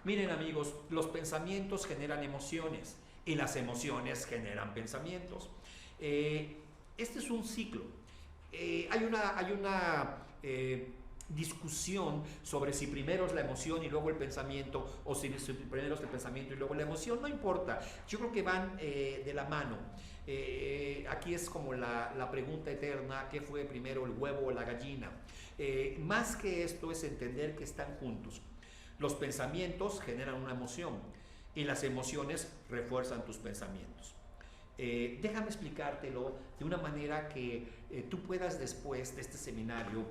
Miren amigos, los pensamientos generan emociones y las emociones generan pensamientos. Este es un ciclo. Hay una discusión sobre si primero es la emoción y luego el pensamiento, o si primero es el pensamiento y luego la emoción. No importa, yo creo que van de la mano. Aquí es como la pregunta eterna: ¿qué fue primero, el huevo o la gallina? Más que esto es entender que están juntos. Los pensamientos generan una emoción y las emociones refuerzan tus pensamientos. Déjame explicártelo de una manera que tú puedas, después de este seminario,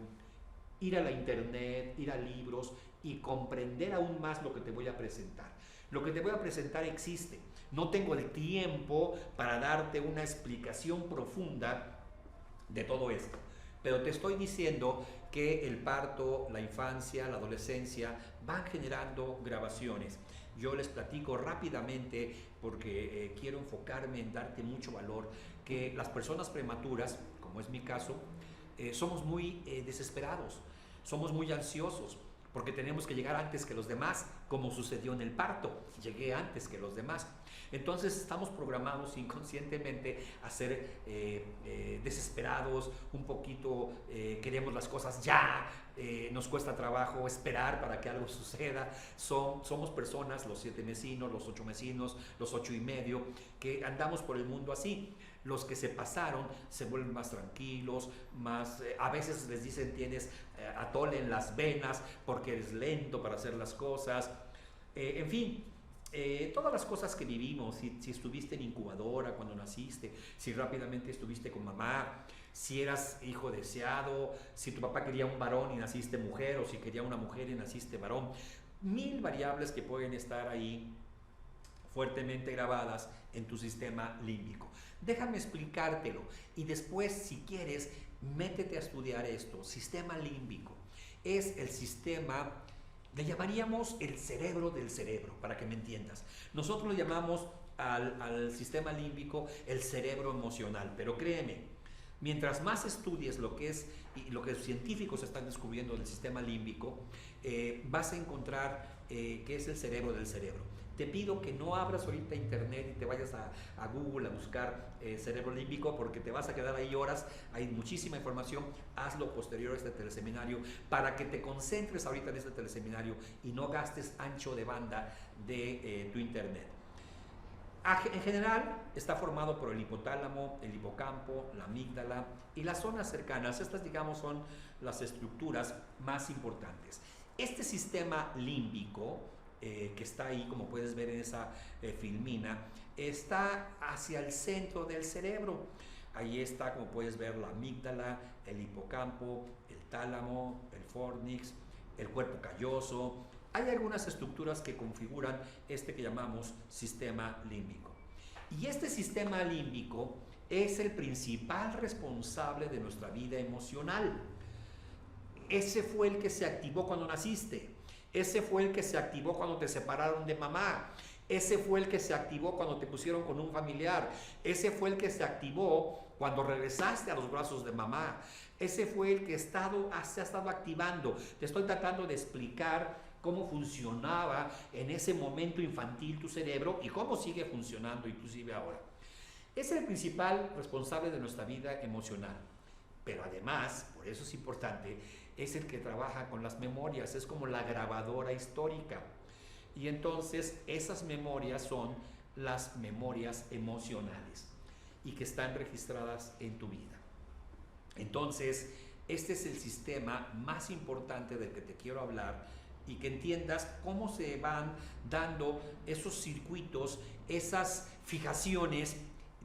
ir a la internet, ir a libros y comprender aún más lo que te voy a presentar. Lo que te voy a presentar existe. No tengo el tiempo para darte una explicación profunda de todo esto, pero te estoy diciendo que el parto, la infancia, la adolescencia van generando grabaciones. Yo les platico rápidamente, porque quiero enfocarme en darte mucho valor, que las personas prematuras, como es mi caso, somos muy desesperados, somos muy ansiosos, porque tenemos que llegar antes que los demás, como sucedió en el parto. Llegué antes que los demás. Entonces estamos programados inconscientemente a ser desesperados, un poquito queremos las cosas ya, nos cuesta trabajo esperar para que algo suceda. Somos personas, los 7 mesinos, los 8 mesinos, los 8 y medio, que andamos por el mundo así. Los que se pasaron se vuelven más tranquilos, a veces les dicen tienes atole en las venas porque eres lento para hacer las cosas. En fin, todas las cosas que vivimos, si estuviste en incubadora cuando naciste, si rápidamente estuviste con mamá, si eras hijo deseado, si tu papá quería un varón y naciste mujer, o si quería una mujer y naciste varón. Mil variables que pueden estar ahí fuertemente grabadas en tu sistema límbico. Déjame explicártelo y después, si quieres, métete a estudiar esto. Sistema límbico es el sistema, le llamaríamos el cerebro del cerebro, para que me entiendas. Nosotros lo llamamos al sistema límbico el cerebro emocional, pero créeme, mientras más estudies lo que es y lo que los científicos están descubriendo del sistema límbico, vas a encontrar que es el cerebro del cerebro. Te pido que no abras ahorita internet y te vayas a Google a buscar cerebro límbico, porque te vas a quedar ahí horas. Hay muchísima información. Hazlo posterior a este teleseminario para que te concentres ahorita en este teleseminario y no gastes ancho de banda de tu internet. En general está formado por el hipotálamo, el hipocampo, la amígdala y las zonas cercanas. Estas, digamos, son las estructuras más importantes. Este sistema límbico, que está ahí, como puedes ver en esa filmina, está hacia el centro del cerebro. Ahí está, como puedes ver, la amígdala, el hipocampo, el tálamo, el fornix, el cuerpo calloso. Hay algunas estructuras que configuran este que llamamos sistema límbico. Y este sistema límbico es el principal responsable de nuestra vida emocional. Ese fue el que se activó cuando naciste. Ese fue el que se activó cuando te separaron de mamá. Ese fue el que se activó cuando te pusieron con un familiar. Ese fue el que se activó cuando regresaste a los brazos de mamá. Ese fue el que se ha estado activando. Te estoy tratando de explicar cómo funcionaba en ese momento infantil tu cerebro y cómo sigue funcionando inclusive ahora. Es el principal responsable de nuestra vida emocional. Pero además, por eso es importante, es el que trabaja con las memorias, es como la grabadora histórica. Y entonces esas memorias son las memorias emocionales y que están registradas en tu vida. Entonces, este es el sistema más importante del que te quiero hablar, y que entiendas cómo se van dando esos circuitos, esas fijaciones,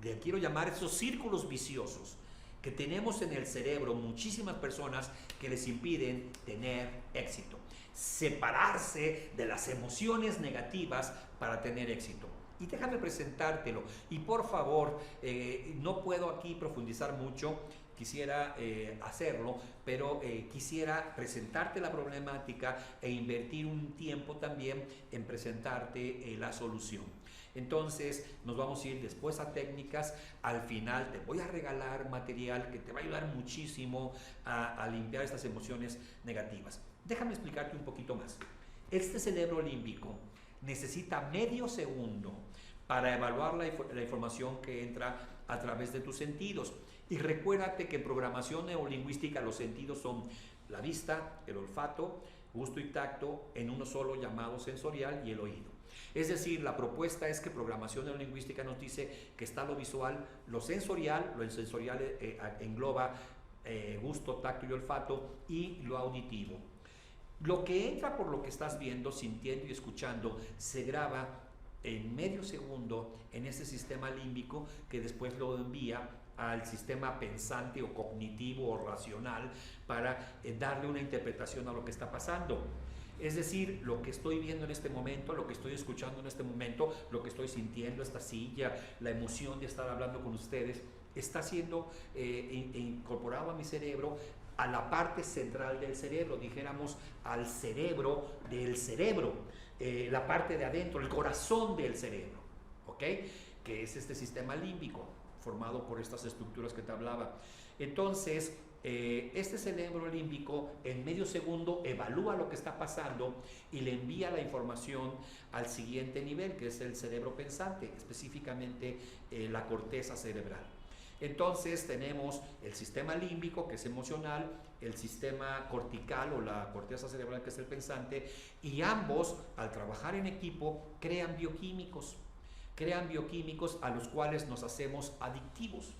le quiero llamar esos círculos viciosos que tenemos en el cerebro muchísimas personas, que les impiden tener éxito, separarse de las emociones negativas para tener éxito. Y déjame presentártelo. Y por favor, no puedo aquí profundizar mucho, quisiera hacerlo, pero quisiera presentarte la problemática e invertir un tiempo también en presentarte la solución. Entonces nos vamos a ir después a técnicas. Al final te voy a regalar material que te va a ayudar muchísimo a limpiar estas emociones negativas. Déjame explicarte un poquito más. Este cerebro límbico necesita medio segundo para evaluar la información que entra a través de tus sentidos. Y recuérdate que en programación neurolingüística los sentidos son la vista, el olfato, gusto y tacto en uno solo llamado sensorial y el oído. Es decir, la propuesta es que programación neurolingüística nos dice que está lo visual, lo sensorial engloba gusto, tacto y olfato, y lo auditivo. Lo que entra por lo que estás viendo, sintiendo y escuchando se graba en medio segundo en ese sistema límbico que después lo envía al sistema pensante o cognitivo o racional para darle una interpretación a lo que está pasando. Es decir, lo que estoy viendo en este momento, lo que estoy escuchando en este momento, lo que estoy sintiendo, esta silla, la emoción de estar hablando con ustedes, está siendo incorporado a mi cerebro, a la parte central del cerebro, dijéramos al cerebro del cerebro, la parte de adentro, el corazón del cerebro, ¿ok? Que es este sistema límbico formado por estas estructuras que te hablaba. Entonces, este cerebro límbico en medio segundo evalúa lo que está pasando y le envía la información al siguiente nivel, que es el cerebro pensante, específicamente la corteza cerebral. Entonces tenemos el sistema límbico, que es emocional, el sistema cortical o la corteza cerebral, que es el pensante, y ambos, al trabajar en equipo, crean bioquímicos a los cuales nos hacemos adictivos.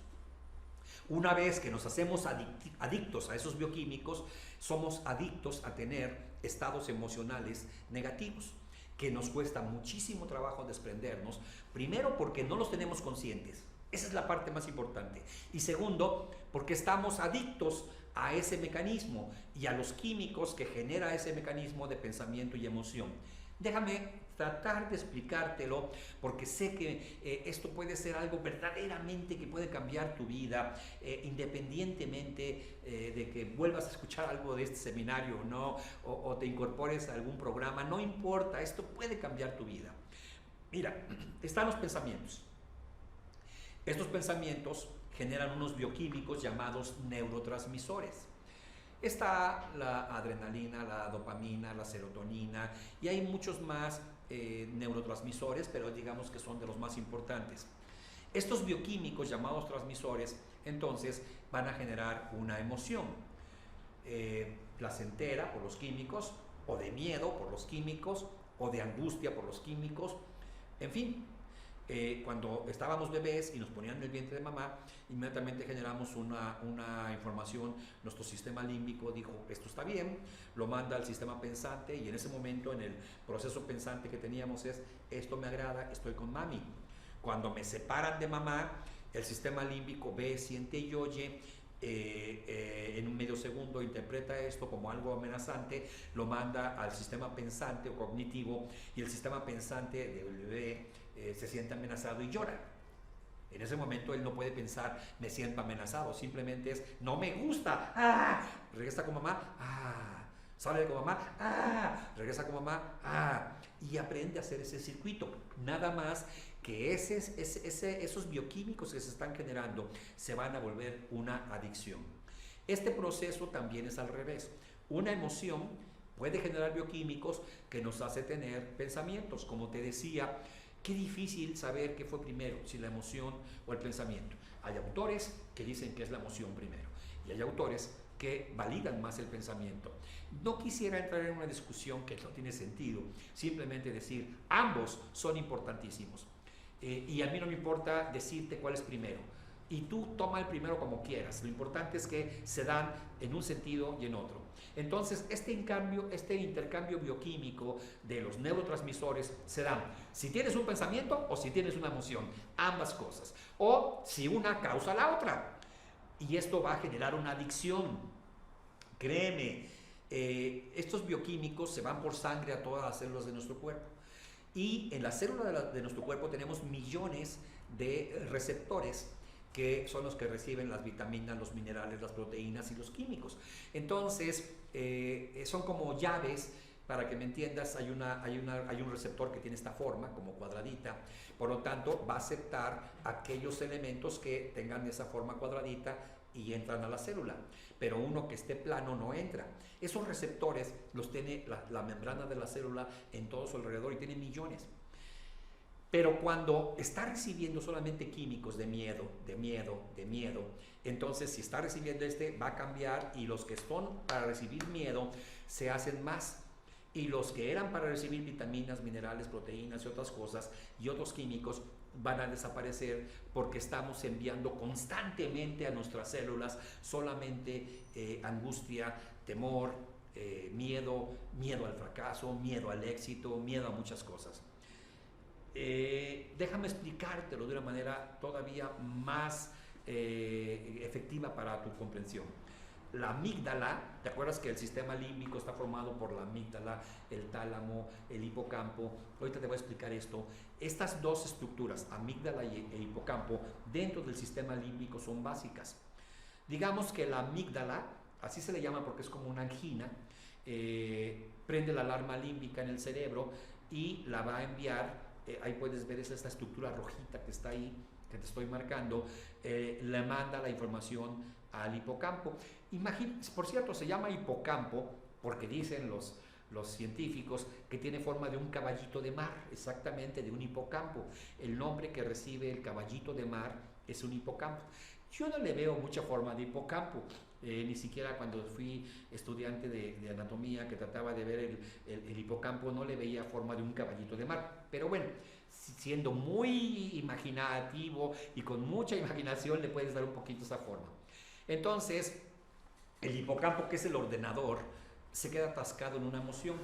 Una vez que nos hacemos adictos a esos bioquímicos, somos adictos a tener estados emocionales negativos, que nos cuesta muchísimo trabajo desprendernos, primero porque no los tenemos conscientes. Esa es la parte más importante. Y segundo, porque estamos adictos a ese mecanismo y a los químicos que genera ese mecanismo de pensamiento y emoción. Déjame tratar de explicártelo, porque sé que esto puede ser algo verdaderamente que puede cambiar tu vida, independientemente de que vuelvas a escuchar algo de este seminario, ¿no? o te incorpores a algún programa, no importa, esto puede cambiar tu vida. Mira, están los pensamientos. Estos pensamientos generan unos bioquímicos llamados neurotransmisores. Está la adrenalina, la dopamina, la serotonina y hay muchos más neurotransmisores, pero digamos que son de los más importantes. Estos bioquímicos llamados transmisores entonces van a generar una emoción placentera por los químicos, o de miedo por los químicos, o de angustia por los químicos, en fin. Cuando estábamos bebés y nos ponían en el vientre de mamá, inmediatamente generamos una información, nuestro sistema límbico dijo, esto está bien, lo manda al sistema pensante, y en ese momento en el proceso pensante que teníamos es, esto me agrada, estoy con mami. Cuando me separan de mamá, el sistema límbico ve, siente y oye, en un medio segundo interpreta esto como algo amenazante, lo manda al sistema pensante o cognitivo, y el sistema pensante del bebé se siente amenazado y llora. En ese momento él no puede pensar, me siento amenazado, simplemente es, no me gusta, ¡ah! Regresa con mamá, ¡ah! Sale con mamá, ¡ah! Regresa con mamá, ¡ah! Y aprende a hacer ese circuito. Nada más que esos bioquímicos que se están generando se van a volver una adicción. Este proceso también es al revés. Una emoción puede generar bioquímicos que nos hace tener pensamientos. Como te decía, qué difícil saber qué fue primero, si la emoción o el pensamiento. Hay autores que dicen que es la emoción primero y hay autores que validan más el pensamiento. No quisiera entrar en una discusión que no tiene sentido, simplemente decir, ambos son importantísimos. Y a mí no me importa decirte cuál es primero. Y tú toma el primero como quieras. Lo importante es que se dan en un sentido y en otro. Entonces, este intercambio bioquímico de los neurotransmisores se dan si tienes un pensamiento o si tienes una emoción. Ambas cosas. O si una causa la otra. Y esto va a generar una adicción. Créeme, estos bioquímicos se van por sangre a todas las células de nuestro cuerpo. Y en las células de nuestro cuerpo tenemos millones de receptores que son los que reciben las vitaminas, los minerales, las proteínas y los químicos. Entonces, son como llaves, para que me entiendas, hay un receptor que tiene esta forma, como cuadradita, por lo tanto, va a aceptar aquellos elementos que tengan esa forma cuadradita y entran a la célula, pero uno que esté plano no entra. Esos receptores los tiene la membrana de la célula en todo su alrededor y tiene millones. Pero cuando está recibiendo solamente químicos de miedo, entonces si está recibiendo va a cambiar, y los que son para recibir miedo se hacen más. Y los que eran para recibir vitaminas, minerales, proteínas y otras cosas y otros químicos van a desaparecer, porque estamos enviando constantemente a nuestras células solamente angustia, temor, miedo al fracaso, miedo al éxito, miedo a muchas cosas. Déjame explicártelo de una manera todavía más efectiva para tu comprensión. La amígdala, ¿te acuerdas que el sistema límbico está formado por la amígdala, el tálamo, el hipocampo? Ahorita te voy a explicar esto. Estas dos estructuras, amígdala e hipocampo, dentro del sistema límbico son básicas. Digamos que la amígdala, así se le llama porque es como una angina, prende la alarma límbica en el cerebro y la va a enviar, ahí puedes ver esta estructura rojita que está ahí, que te estoy marcando, le manda la información al hipocampo. Por cierto, se llama hipocampo porque dicen los científicos que tiene forma de un caballito de mar, exactamente, de un hipocampo. El nombre que recibe el caballito de mar es un hipocampo. Yo no le veo mucha forma de hipocampo, ni siquiera cuando fui estudiante de anatomía, que trataba de ver el hipocampo, no le veía forma de un caballito de mar. Pero bueno, siendo muy imaginativo y con mucha imaginación, le puedes dar un poquito esa forma. Entonces, el hipocampo, que es el ordenador, se queda atascado en una emoción.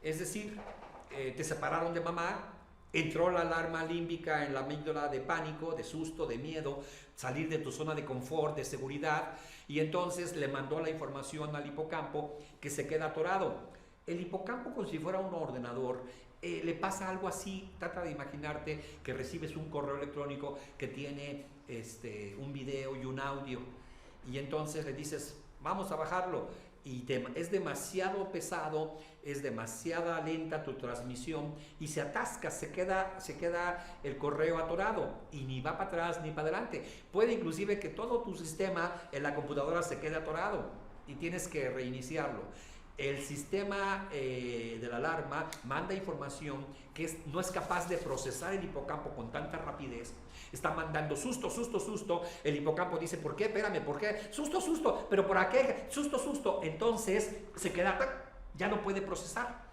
Es decir, te separaron de mamá, entró la alarma límbica en la amígdala de pánico, de susto, de miedo, salir de tu zona de confort, de seguridad, y entonces le mandó la información al hipocampo, que se queda atorado. El hipocampo, como si fuera un ordenador, le pasa algo así. Trata de imaginarte que recibes un correo electrónico que tiene un video y un audio, y entonces le dices, vamos a bajarlo, y es demasiado pesado, es demasiada lenta tu transmisión, y se atasca, se queda el correo atorado, y ni va para atrás ni para adelante. Puede inclusive que todo tu sistema en la computadora se quede atorado y tienes que reiniciarlo. El sistema de la alarma manda información que no es capaz de procesar el hipocampo con tanta rapidez. Está mandando susto, susto, susto. El hipocampo dice, ¿por qué? Espérame, ¿por qué? Susto, susto, ¿pero por qué? Susto, susto. Entonces se queda, ya no puede procesar.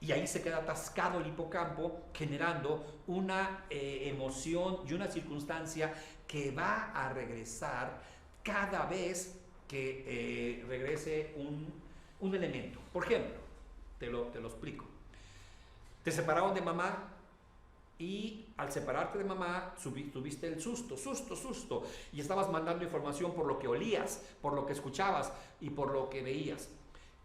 Y ahí se queda atascado el hipocampo, generando una emoción y una circunstancia que va a regresar cada vez que regrese un elemento. Por ejemplo, te lo explico. Te separaron de mamá, y al separarte de mamá tuviste el susto, y estabas mandando información por lo que olías, por lo que escuchabas y por lo que veías.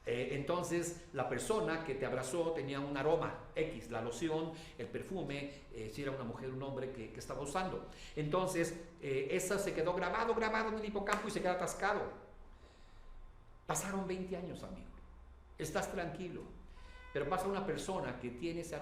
Entonces la persona que te abrazó tenía un aroma X, la loción, el perfume, si era una mujer o un hombre que estaba usando. Entonces eso se quedó grabado en el hipocampo y se queda atascado. Pasaron 20 años, amigo. Estás tranquilo. Pero pasa una persona que tiene ese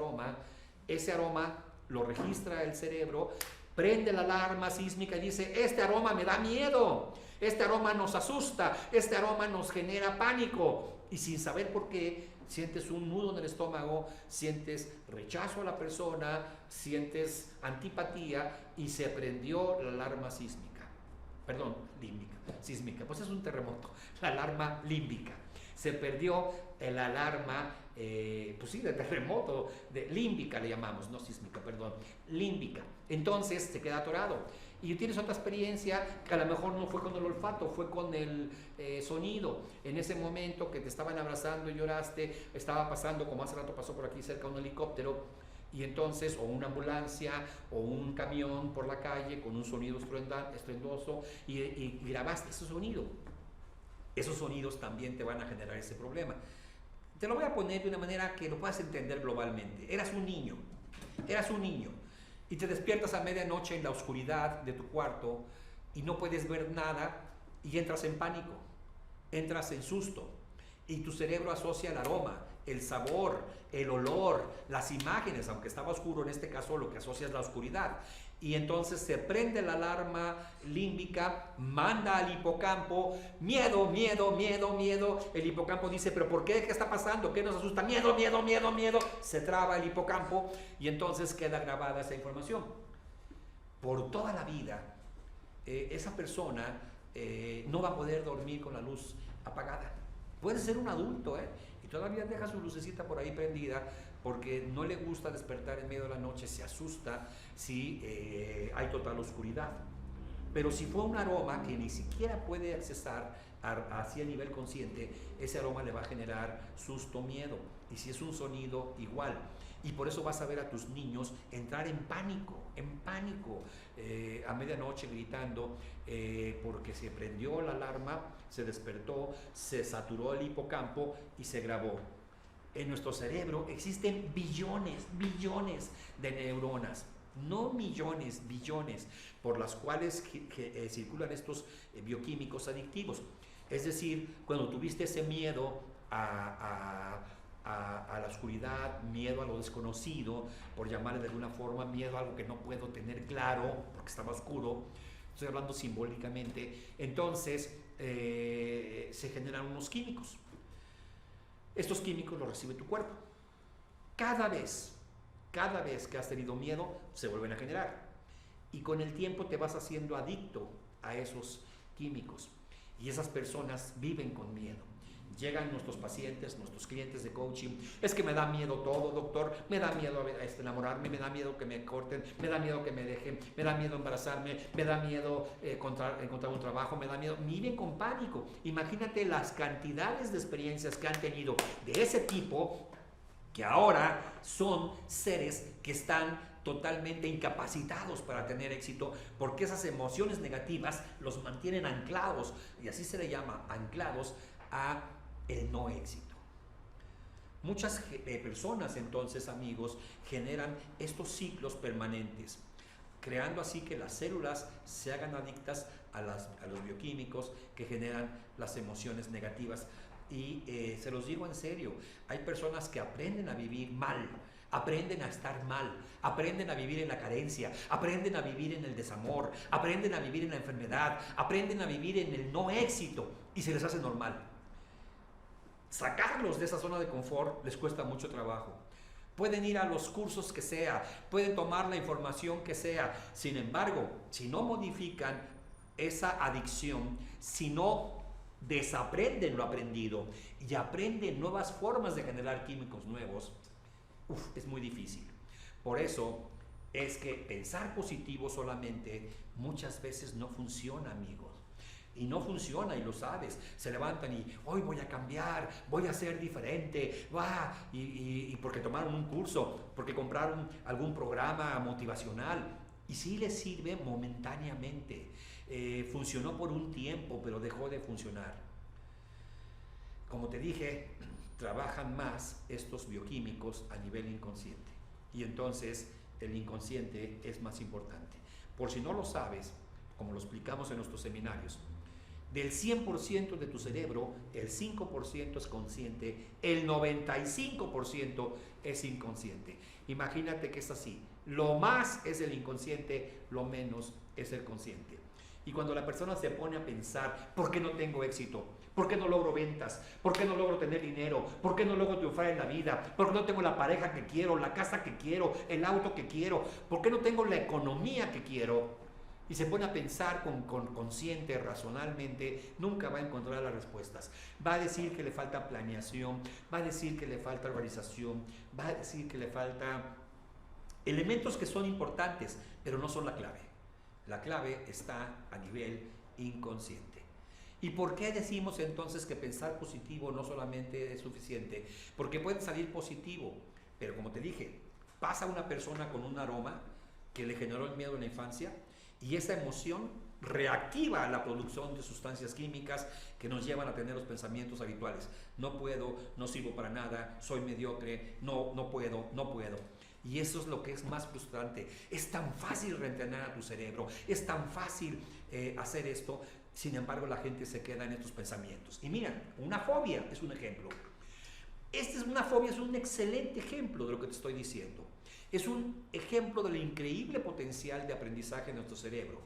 aroma lo registra el cerebro, prende la alarma sísmica y dice, este aroma me da miedo, este aroma nos asusta, este aroma nos genera pánico. Y sin saber por qué, sientes un nudo en el estómago, sientes rechazo a la persona, sientes antipatía, y se prendió la alarma sísmica. Perdón, límbica, sísmica, pues es un terremoto, la alarma límbica. Se perdió el alarma, pues sí, de terremoto, de límbica le llamamos, no sísmica, perdón, límbica. Entonces se queda atorado. Y tienes otra experiencia que a lo mejor no fue con el olfato, fue con el sonido. En ese momento que te estaban abrazando y lloraste, estaba pasando, como hace rato pasó por aquí cerca, un helicóptero, y entonces, o una ambulancia, o un camión por la calle con un sonido estruendoso, y grabaste ese sonido. Esos sonidos también te van a generar ese problema. Te lo voy a poner de una manera que lo puedas entender globalmente. Eras un niño, y te despiertas a medianoche en la oscuridad de tu cuarto y no puedes ver nada, y entras en pánico, entras en susto, y tu cerebro asocia el aroma, el sabor, el olor, las imágenes, aunque estaba oscuro, en este caso lo que asocia es la oscuridad. Y entonces se prende la alarma límbica, manda al hipocampo, miedo, miedo, miedo, miedo. El hipocampo dice, ¿pero por qué? ¿Qué está pasando? ¿Qué nos asusta? Miedo, miedo, miedo, miedo. Se traba el hipocampo y entonces queda grabada esa información. Por toda la vida, esa persona no va a poder dormir con la luz apagada. Puede ser un adulto, y todavía deja su lucecita por ahí prendida porque no le gusta despertar en medio de la noche, se asusta si hay total oscuridad. Pero si fue un aroma que ni siquiera puede accesar hacia nivel consciente, ese aroma le va a generar susto, miedo. Y si es un sonido, igual. Y por eso vas a ver a tus niños entrar en pánico, a medianoche gritando, porque se prendió la alarma, se despertó, se saturó el hipocampo y se grabó. En nuestro cerebro existen billones de neuronas, no millones, billones, por las cuales circulan estos bioquímicos adictivos. Es decir, cuando tuviste ese miedo a la oscuridad, miedo a lo desconocido, por llamarle de alguna forma, miedo a algo que no puedo tener claro porque estaba oscuro, estoy hablando simbólicamente, entonces se generan unos químicos. Estos químicos los recibe tu cuerpo. Cada vez que has tenido miedo, se vuelven a generar. Y con el tiempo te vas haciendo adicto a esos químicos. Y esas personas viven con miedo. Llegan nuestros pacientes, nuestros clientes de coaching, es que me da miedo todo, doctor, me da miedo enamorarme, me da miedo que me corten, me da miedo que me dejen, me da miedo embarazarme, me da miedo encontrar un trabajo, me da miedo, viven con pánico. Imagínate las cantidades de experiencias que han tenido de ese tipo, que ahora son seres que están totalmente incapacitados para tener éxito, porque esas emociones negativas los mantienen anclados, y así se le llama, anclados a el no éxito. Muchas personas entonces, amigos, generan estos ciclos permanentes, creando así que las células se hagan adictas a los bioquímicos que generan las emociones negativas. Y se los digo en serio, hay personas que aprenden a vivir mal, aprenden a estar mal, aprenden a vivir en la carencia, aprenden a vivir en el desamor, aprenden a vivir en la enfermedad, aprenden a vivir en el no éxito, y se les hace normal. Sacarlos de esa zona de confort les cuesta mucho trabajo. Pueden ir a los cursos que sea, pueden tomar la información que sea. Sin embargo, si no modifican esa adicción, si no desaprenden lo aprendido y aprenden nuevas formas de generar químicos nuevos, es muy difícil. Por eso es que pensar positivo solamente muchas veces no funciona, amigos. Y no funciona, y lo sabes. Se levantan y hoy voy a cambiar, voy a ser diferente, y porque tomaron un curso, porque compraron algún programa motivacional, y sí les sirve momentáneamente, funcionó por un tiempo, pero dejó de funcionar. Como te dije, trabajan más estos bioquímicos a nivel inconsciente, y entonces el inconsciente es más importante. Por si no lo sabes, como lo explicamos en nuestros seminarios, del 100% de tu cerebro, el 5% es consciente, el 95% es inconsciente. Imagínate que es así. Lo más es el inconsciente, lo menos es el consciente. Y cuando la persona se pone a pensar, ¿por qué no tengo éxito? ¿Por qué no logro ventas? ¿Por qué no logro tener dinero? ¿Por qué no logro triunfar en la vida? ¿Por qué no tengo la pareja que quiero, la casa que quiero, el auto que quiero? ¿Por qué no tengo la economía que quiero? Y se pone a pensar con consciente, racionalmente, nunca va a encontrar las respuestas. Va a decir que le falta planeación, va a decir que le falta organización, va a decir que le falta elementos que son importantes, pero no son la clave. La clave está a nivel inconsciente. ¿Y por qué decimos entonces que pensar positivo no solamente es suficiente? Porque puede salir positivo, pero como te dije, pasa una persona con un aroma que le generó el miedo en la infancia, y esa emoción reactiva la producción de sustancias químicas que nos llevan a tener los pensamientos habituales. No puedo, no sirvo para nada, soy mediocre, no puedo. Y eso es lo que es más frustrante. Es tan fácil reentrenar a tu cerebro, es tan fácil hacer esto, sin embargo la gente se queda en estos pensamientos. Y mira, una fobia es un ejemplo. Esta es una fobia, es un excelente ejemplo de lo que te estoy diciendo. Es un ejemplo del increíble potencial de aprendizaje de nuestro cerebro,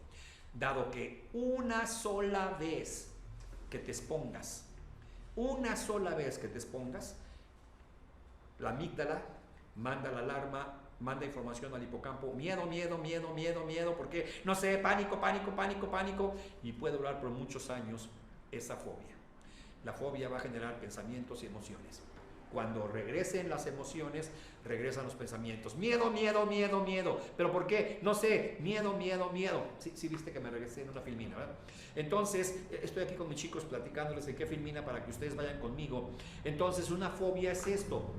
dado que una sola vez que te expongas, la amígdala manda la alarma, manda información al hipocampo, miedo, miedo, miedo, miedo, miedo, porque no sé, pánico, pánico, pánico, pánico, y puede durar por muchos años esa fobia. La fobia va a generar pensamientos y emociones. Cuando regresen las emociones, regresan los pensamientos. Miedo, miedo, miedo, miedo. ¿Pero por qué? No sé. Miedo, miedo, miedo. Sí viste que me regresé en una filmina, ¿verdad? Entonces, estoy aquí con mis chicos platicándoles en qué filmina para que ustedes vayan conmigo. Entonces, una fobia es esto.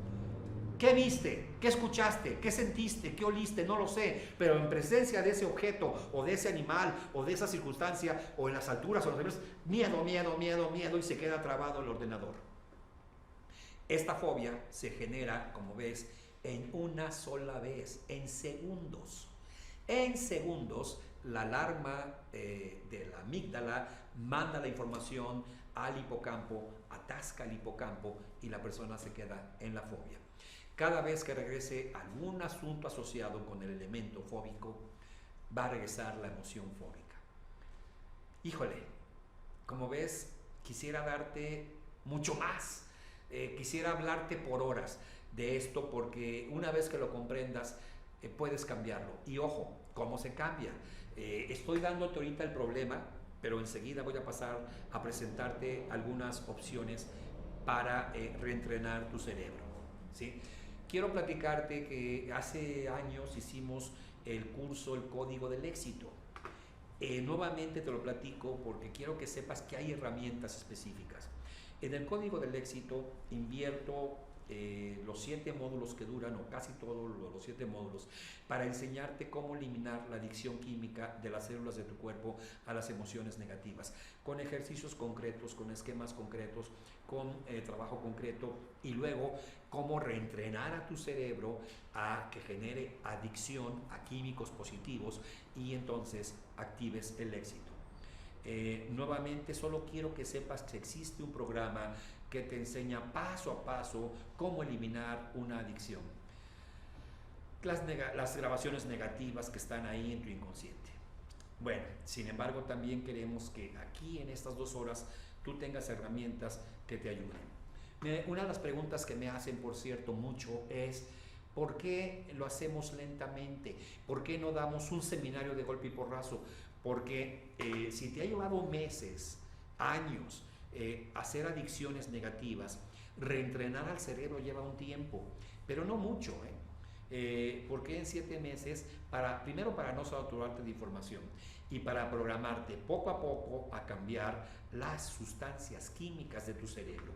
¿Qué viste? ¿Qué escuchaste? ¿Qué sentiste? ¿Qué oliste? No lo sé, pero en presencia de ese objeto o de ese animal o de esa circunstancia o en las alturas o en los niveles, miedo, miedo, miedo, miedo, y se queda trabado el ordenador. Esta fobia se genera, como ves, en una sola vez, en segundos. En segundos, la alarma de la amígdala manda la información al hipocampo, atasca el hipocampo y la persona se queda en la fobia. Cada vez que regrese algún asunto asociado con el elemento fóbico, va a regresar la emoción fóbica. Híjole, como ves, quisiera darte mucho más. Quisiera hablarte por horas de esto porque una vez que lo comprendas, puedes cambiarlo. Y ojo, ¿cómo se cambia? Estoy dándote ahorita el problema, pero enseguida voy a pasar a presentarte algunas opciones para reentrenar tu cerebro, ¿sí? Quiero platicarte que hace años hicimos el curso El Código del Éxito. Nuevamente te lo platico porque quiero que sepas que hay herramientas específicas. En el Código del Éxito invierto los 7 módulos que duran, o casi todos los 7 módulos, para enseñarte cómo eliminar la adicción química de las células de tu cuerpo a las emociones negativas, con ejercicios concretos, con esquemas concretos, con trabajo concreto, y luego cómo reentrenar a tu cerebro a que genere adicción a químicos positivos y entonces actives el éxito. Nuevamente, solo quiero que sepas que existe un programa que te enseña paso a paso cómo eliminar una adicción. Las grabaciones negativas que están ahí en tu inconsciente. Bueno, sin embargo, también queremos que aquí en estas 2 horas tú tengas herramientas que te ayuden. Una de las preguntas que me hacen, por cierto, mucho es: ¿por qué lo hacemos lentamente? ¿Por qué no damos un seminario de golpe y porrazo? Porque si te ha llevado meses, años, hacer adicciones negativas, reentrenar al cerebro lleva un tiempo, pero no mucho, porque en 7 meses, primero para no saturarte de información y para programarte poco a poco a cambiar las sustancias químicas de tu cerebro,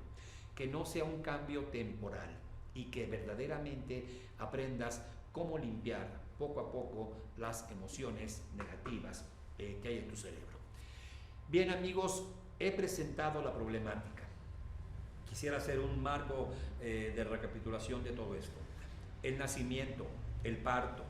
que no sea un cambio temporal y que verdaderamente aprendas cómo limpiar poco a poco las emociones negativas que hay en tu cerebro. Bien, amigos, he presentado la problemática. Quisiera hacer un marco de recapitulación de todo esto. El nacimiento, el parto,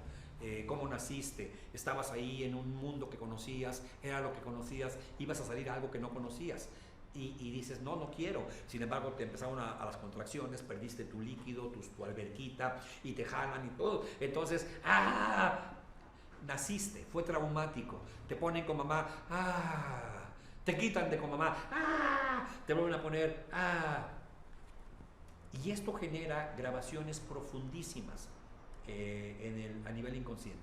cómo naciste, estabas ahí en un mundo que conocías, era lo que conocías, ibas a salir a algo que no conocías. Y dices, no quiero. Sin embargo, te empezaron a las contracciones, perdiste tu líquido, tu alberquita, y te jalan y todo. Entonces, naciste, fue traumático. Te ponen con mamá, te quitan de con mamá, te vuelven a poner, Y esto genera grabaciones profundísimas a nivel inconsciente.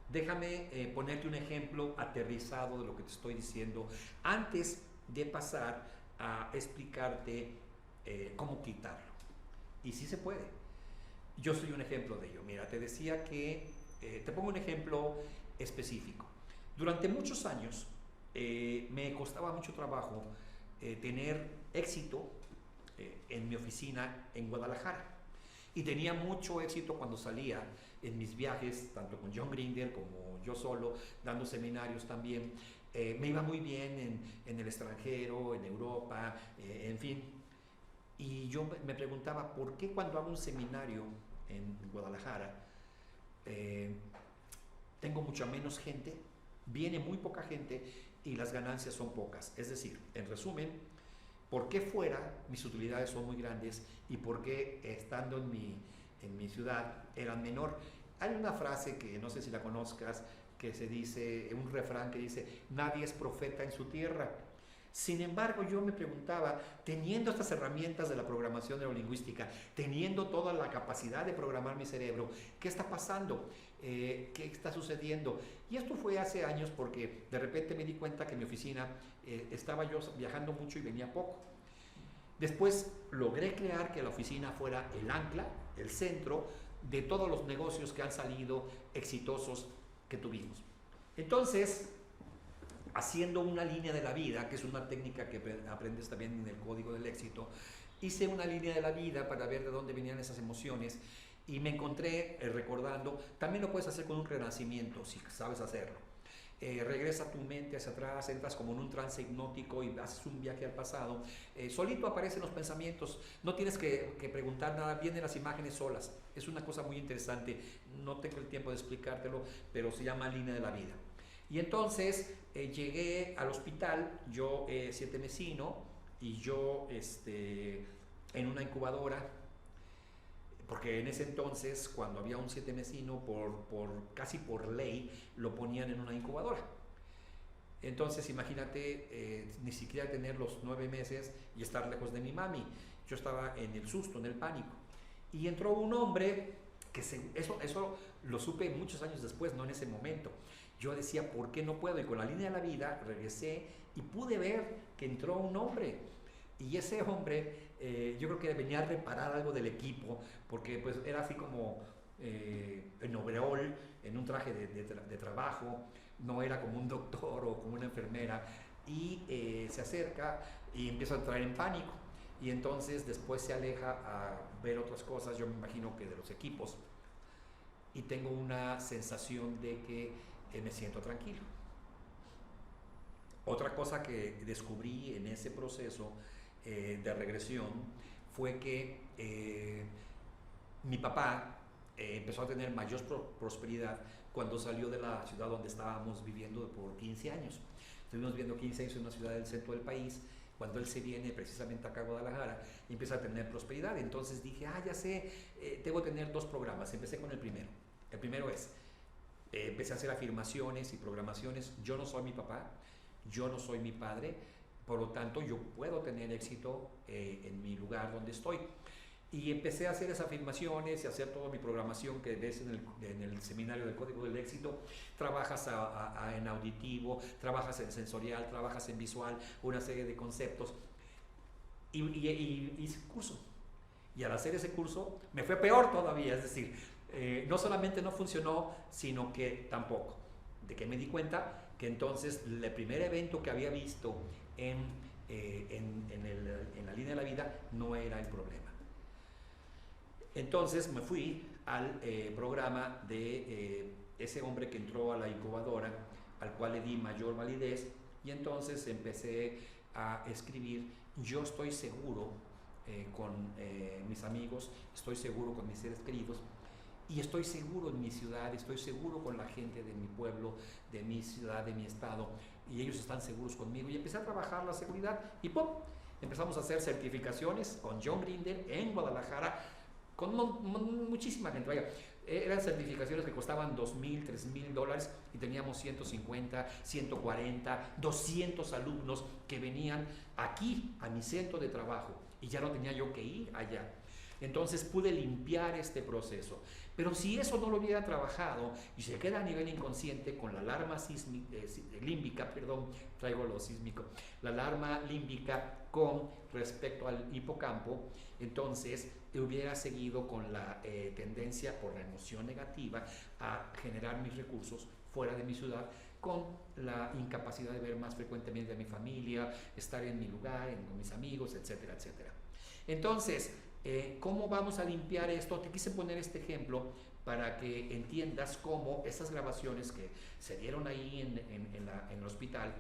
Déjame ponerte un ejemplo aterrizado de lo que te estoy diciendo antes de pasar a explicarte cómo quitarlo. Y sí se puede. Yo soy un ejemplo de ello. Mira, te decía que, te pongo un ejemplo específico. Durante muchos años me costaba mucho trabajo tener éxito en mi oficina en Guadalajara. Y tenía mucho éxito cuando salía en mis viajes, tanto con John Grinder como yo solo, dando seminarios también. Me iba muy bien en el extranjero, en Europa, en fin. Y yo me preguntaba, ¿por qué cuando hago un seminario en Guadalajara tengo mucha menos gente, viene muy poca gente y las ganancias son pocas? Es decir, en resumen, por qué fuera mis utilidades son muy grandes y por qué estando en mi ciudad eran menor. Hay una frase que no sé si la conozcas, que se dice, un refrán que dice, nadie es profeta en su tierra. Sin embargo, yo me preguntaba, teniendo estas herramientas de la programación neurolingüística, teniendo toda la capacidad de programar mi cerebro, ¿qué está pasando? ¿Qué está sucediendo? Y esto fue hace años porque de repente me di cuenta que en mi oficina estaba yo viajando mucho y venía poco. Después logré crear que la oficina fuera el ancla, el centro de todos los negocios que han salido exitosos que tuvimos. Entonces, haciendo una línea de la vida, que es una técnica que aprendes también en el código del éxito, hice una línea de la vida para ver de dónde venían esas emociones y me encontré recordando, también lo puedes hacer con un renacimiento si sabes hacerlo. Regresa tu mente hacia atrás, entras como en un trance hipnótico y haces un viaje al pasado. Solito aparecen los pensamientos, no tienes que preguntar nada, vienen las imágenes solas. Es una cosa muy interesante, no tengo el tiempo de explicártelo, pero se llama línea de la vida. Y entonces llegué al hospital, yo 7 mesino, y yo en una incubadora, porque en ese entonces, cuando había un 7 mesino, casi por ley, lo ponían en una incubadora. Entonces, imagínate, ni siquiera tener los 9 meses y estar lejos de mi mami. Yo estaba en el susto, en el pánico. Y entró un hombre, eso lo supe muchos años después, no en ese momento. Yo decía, ¿por qué no puedo? Y con la línea de la vida regresé y pude ver que entró un hombre. Y ese hombre, yo creo que venía a reparar algo del equipo, porque pues era así como en overall, en un traje de trabajo, no era como un doctor o como una enfermera, y se acerca y empieza a entrar en pánico. Y entonces después se aleja a ver otras cosas, yo me imagino que de los equipos, y tengo una sensación de que me siento tranquilo. Otra cosa que descubrí en ese proceso de regresión fue que mi papá empezó a tener mayor prosperidad cuando salió de la ciudad donde estábamos viviendo por 15 años. Estuvimos viviendo 15 años en una ciudad del centro del país. Cuando él se viene precisamente acá a Guadalajara, empieza a tener prosperidad. Entonces dije, ya sé, tengo que tener 2 programas. Empecé con el primero. El primero es, empecé a hacer afirmaciones y programaciones. Yo no soy mi papá, yo no soy mi padre, por lo tanto yo puedo tener éxito en mi lugar donde estoy. Y empecé a hacer esas afirmaciones y a hacer toda mi programación que ves en el seminario del Código del Éxito. Trabajas en auditivo, trabajas en sensorial, trabajas en visual, una serie de conceptos. Y hice un curso. Y al hacer ese curso me fue peor todavía, es decir, no solamente no funcionó, sino que tampoco. De que me di cuenta que entonces el primer evento que había visto en la línea de la vida no era el problema. Entonces me fui al programa de ese hombre que entró a la incubadora, al cual le di mayor validez, y entonces empecé a escribir. Yo estoy seguro con mis amigos, estoy seguro con mis seres queridos, y estoy seguro en mi ciudad, estoy seguro con la gente de mi pueblo, de mi ciudad, de mi estado, y ellos están seguros conmigo. Y empecé a trabajar la seguridad y ¡pum! Empezamos a hacer certificaciones con John Grinder en Guadalajara, con muchísima gente. Vaya, eran certificaciones que costaban $2,000, $3,000 y teníamos 150, 140, 200 alumnos que venían aquí a mi centro de trabajo y ya no tenía yo que ir allá. Entonces pude limpiar este proceso. Pero si eso no lo hubiera trabajado y se queda a nivel inconsciente con la alarma límbica, traigo lo sísmico, la alarma límbica con respecto al hipocampo, entonces hubiera seguido con la tendencia por la emoción negativa a generar mis recursos fuera de mi ciudad, con la incapacidad de ver más frecuentemente a mi familia, estar en mi lugar, con mis amigos, etcétera, etcétera. Entonces, ¿cómo vamos a limpiar esto? Te quise poner este ejemplo para que entiendas cómo esas grabaciones que se dieron ahí en el hospital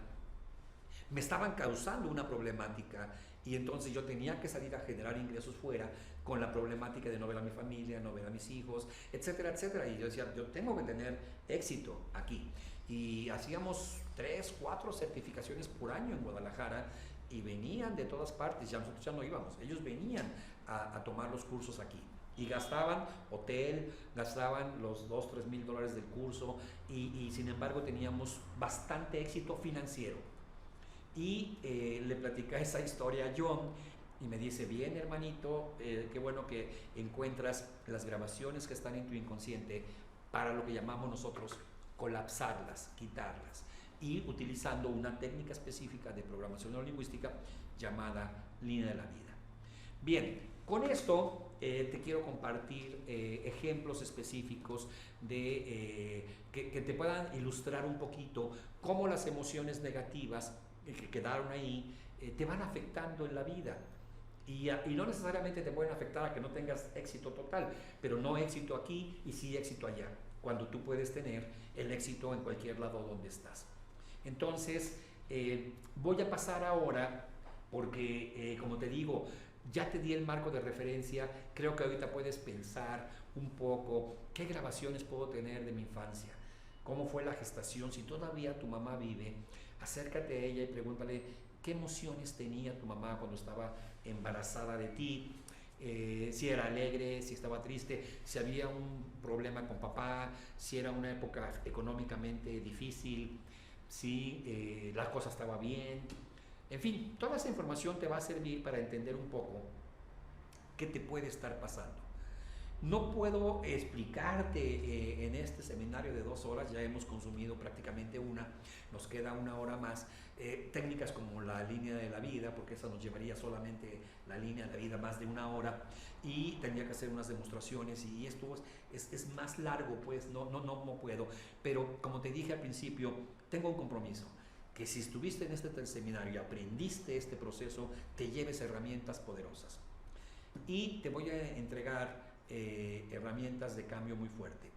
me estaban causando una problemática, y entonces yo tenía que salir a generar ingresos fuera con la problemática de no ver a mi familia, no ver a mis hijos, etcétera, etcétera. Y yo decía, yo tengo que tener éxito aquí. Y hacíamos 3, 4 certificaciones por año en Guadalajara, y venían de todas partes, ya nosotros ya no íbamos, ellos venían a tomar los cursos aquí. Y gastaban hotel, gastaban los 2, 3 mil dólares del curso y sin embargo teníamos bastante éxito financiero. Y le platicé esa historia a John y me dice, bien hermanito, qué bueno que encuentras las grabaciones que están en tu inconsciente para lo que llamamos nosotros colapsarlas, quitarlas, y utilizando una técnica específica de programación neurolingüística llamada línea de la vida. Bien, con esto te quiero compartir ejemplos específicos que te puedan ilustrar un poquito cómo las emociones negativas que quedaron ahí te van afectando en la vida. Y no necesariamente te pueden afectar a que no tengas éxito total, pero no éxito aquí y sí éxito allá, cuando tú puedes tener el éxito en cualquier lado donde estás. Entonces, voy a pasar ahora, porque como te digo, ya te di el marco de referencia, creo que ahorita puedes pensar un poco qué grabaciones puedo tener de mi infancia, cómo fue la gestación, si todavía tu mamá vive, acércate a ella y pregúntale qué emociones tenía tu mamá cuando estaba embarazada de ti, si era alegre, si estaba triste, si había un problema con papá, si era una época económicamente difícil, si la cosa estaba bien. En fin, toda esa información te va a servir para entender un poco qué te puede estar pasando. No puedo explicarte en este seminario de 2 horas, ya hemos consumido prácticamente una, nos queda 1 hora más, técnicas como la línea de la vida, porque esa nos llevaría solamente la línea de la vida más de 1 hora, y tendría que hacer unas demostraciones, y esto es más largo, pues no puedo, pero como te dije al principio, tengo un compromiso, que si estuviste en este seminario y aprendiste este proceso, te lleves herramientas poderosas. Y te voy a entregar herramientas de cambio muy fuerte.